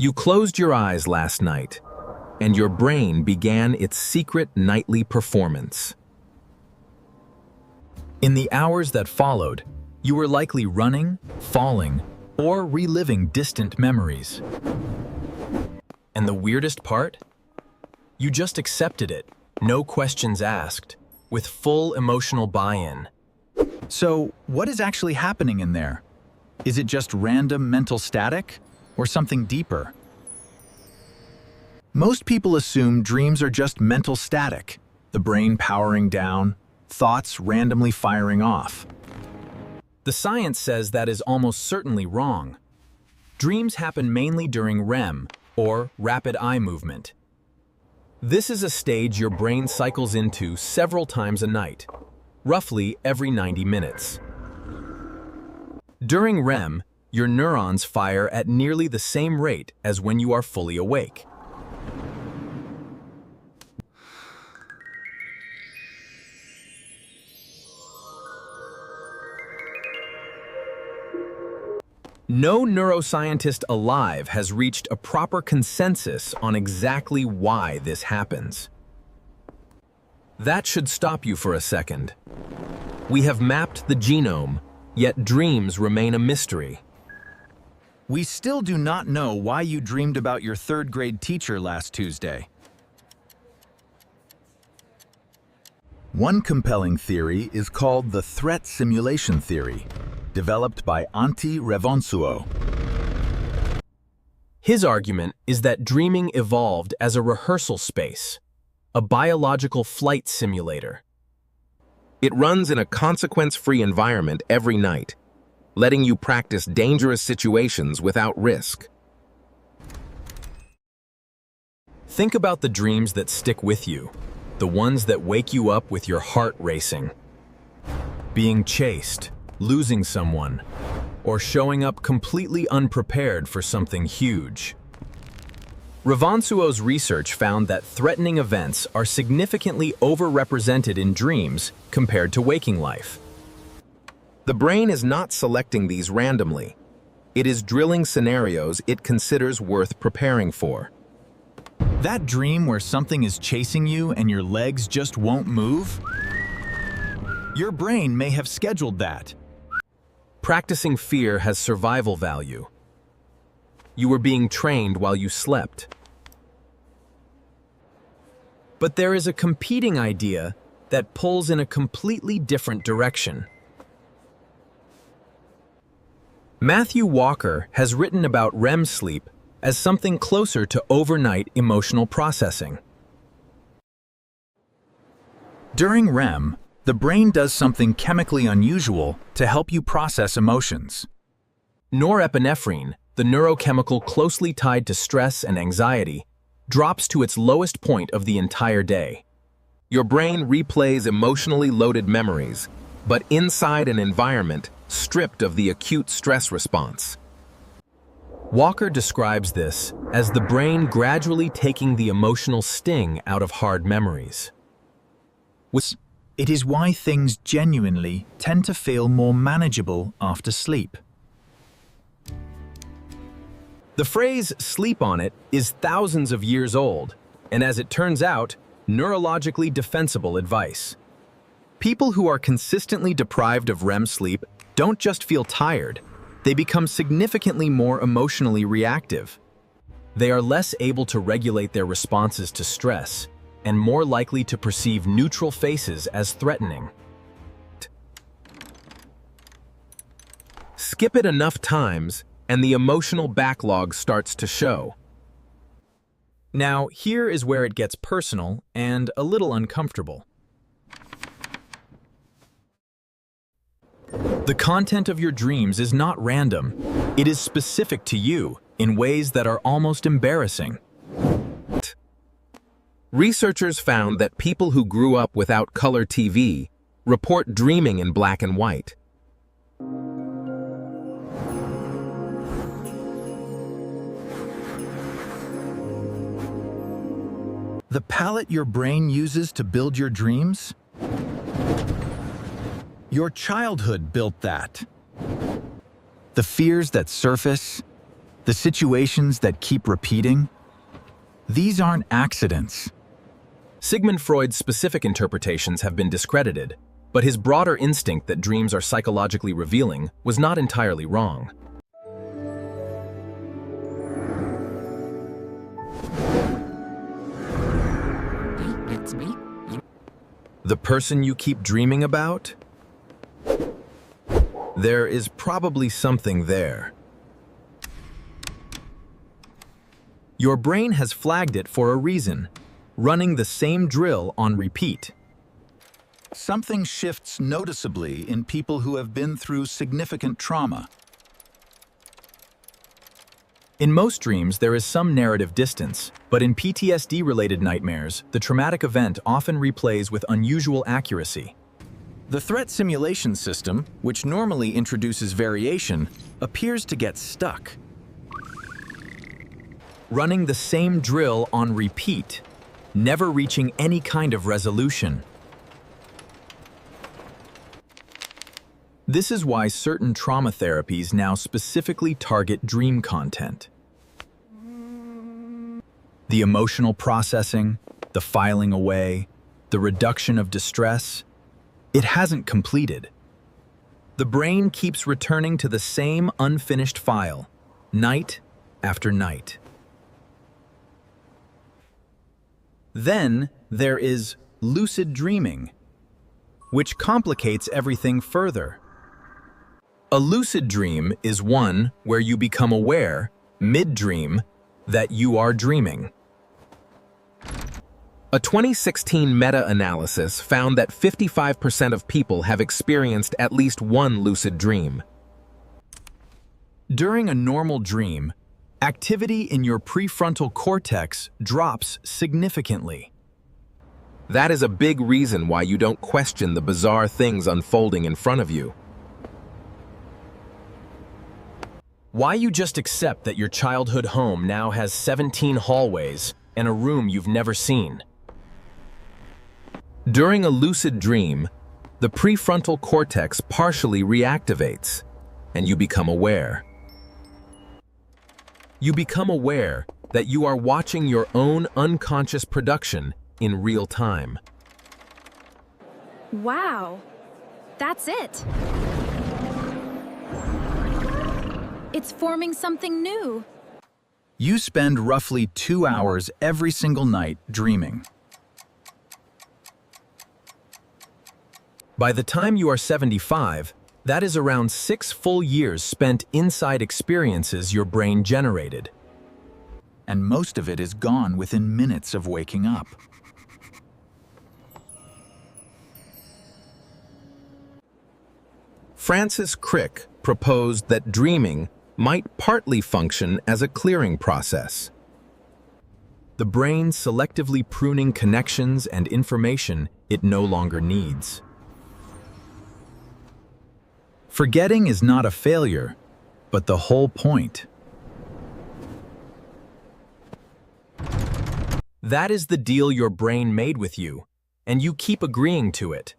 You closed your eyes last night, and your brain began its secret nightly performance. In the hours that followed, you were likely running, falling, or reliving distant memories. And the weirdest part? You just accepted it, no questions asked, with full emotional buy-in. So, what is actually happening in there? Is it just random mental static, or something deeper? Most people assume dreams are just mental static, the brain powering down, thoughts randomly firing off. The science says that is almost certainly wrong. Dreams happen mainly during REM, or rapid eye movement. This is a stage your brain cycles into several times a night, roughly every 90 minutes. During REM, your neurons fire at nearly the same rate as when you are fully awake. No neuroscientist alive has reached a proper consensus on exactly why this happens. That should stop you for a second. We have mapped the genome, yet dreams remain a mystery. We still do not know why you dreamed about your third-grade teacher last Tuesday. One compelling theory is called the threat simulation theory, developed by Antti Revonsuo. His argument is that dreaming evolved as a rehearsal space, a biological flight simulator. It runs in a consequence-free environment every night, letting you practice dangerous situations without risk. Think about the dreams that stick with you, the ones that wake you up with your heart racing. Being chased, losing someone, or showing up completely unprepared for something huge. Revonsuo's research found that threatening events are significantly overrepresented in dreams compared to waking life. The brain is not selecting these randomly. It is drilling scenarios it considers worth preparing for. That dream where something is chasing you and your legs just won't move? Your brain may have scheduled that. Practicing fear has survival value. You were being trained while you slept. But there is a competing idea that pulls in a completely different direction. Matthew Walker has written about REM sleep as something closer to overnight emotional processing. During REM, the brain does something chemically unusual to help you process emotions. Norepinephrine, the neurochemical closely tied to stress and anxiety, drops to its lowest point of the entire day. Your brain replays emotionally loaded memories, but inside an environment stripped of the acute stress response. Walker describes this as the brain gradually taking the emotional sting out of hard memories. It is why things genuinely tend to feel more manageable after sleep. The phrase "sleep on it" is thousands of years old, and as it turns out, neurologically defensible advice. People who are consistently deprived of REM sleep don't just feel tired, they become significantly more emotionally reactive. They are less able to regulate their responses to stress, and more likely to perceive neutral faces as threatening. Skip it enough times, and the emotional backlog starts to show. Now, here is where it gets personal and a little uncomfortable. The content of your dreams is not random. It is specific to you in ways that are almost embarrassing. Researchers found that people who grew up without color TV report dreaming in black and white. The palette your brain uses to build your dreams? Your childhood built that. The fears that surface, The situations that keep repeating, these aren't accidents. Sigmund Freud's specific interpretations have been discredited, but his broader instinct that dreams are psychologically revealing was not entirely wrong. The person you keep dreaming about? There is probably something there. Your brain has flagged it for a reason, running the same drill on repeat. Something shifts noticeably in people who have been through significant trauma. In most dreams, there is some narrative distance, but in PTSD-related nightmares, the traumatic event often replays with unusual accuracy. The threat simulation system, which normally introduces variation, appears to get stuck. Running the same drill on repeat, never reaching any kind of resolution. This is why certain trauma therapies now specifically target dream content. The emotional processing, the filing away, the reduction of distress, it hasn't completed. The brain keeps returning to the same unfinished file, night after night. Then there is lucid dreaming, which complicates everything further. A lucid dream is one where you become aware, mid-dream, that you are dreaming. A 2016 meta-analysis found that 55% of people have experienced at least one lucid dream. During a normal dream, activity in your prefrontal cortex drops significantly. That is a big reason why you don't question the bizarre things unfolding in front of you. Why you just accept that your childhood home now has 17 hallways and a room you've never seen. During a lucid dream, the prefrontal cortex partially reactivates, and you become aware. You become aware that you are watching your own unconscious production in real time. Wow, that's it. It's forming something new. You spend roughly 2 hours every single night dreaming. By the time you are 75, that is around 6 full years spent inside experiences your brain generated. And most of it is gone within minutes of waking up. Francis Crick proposed that dreaming might partly function as a clearing process. The brain selectively pruning connections and information it no longer needs. Forgetting is not a failure, but the whole point. That is the deal your brain made with you, and you keep agreeing to it.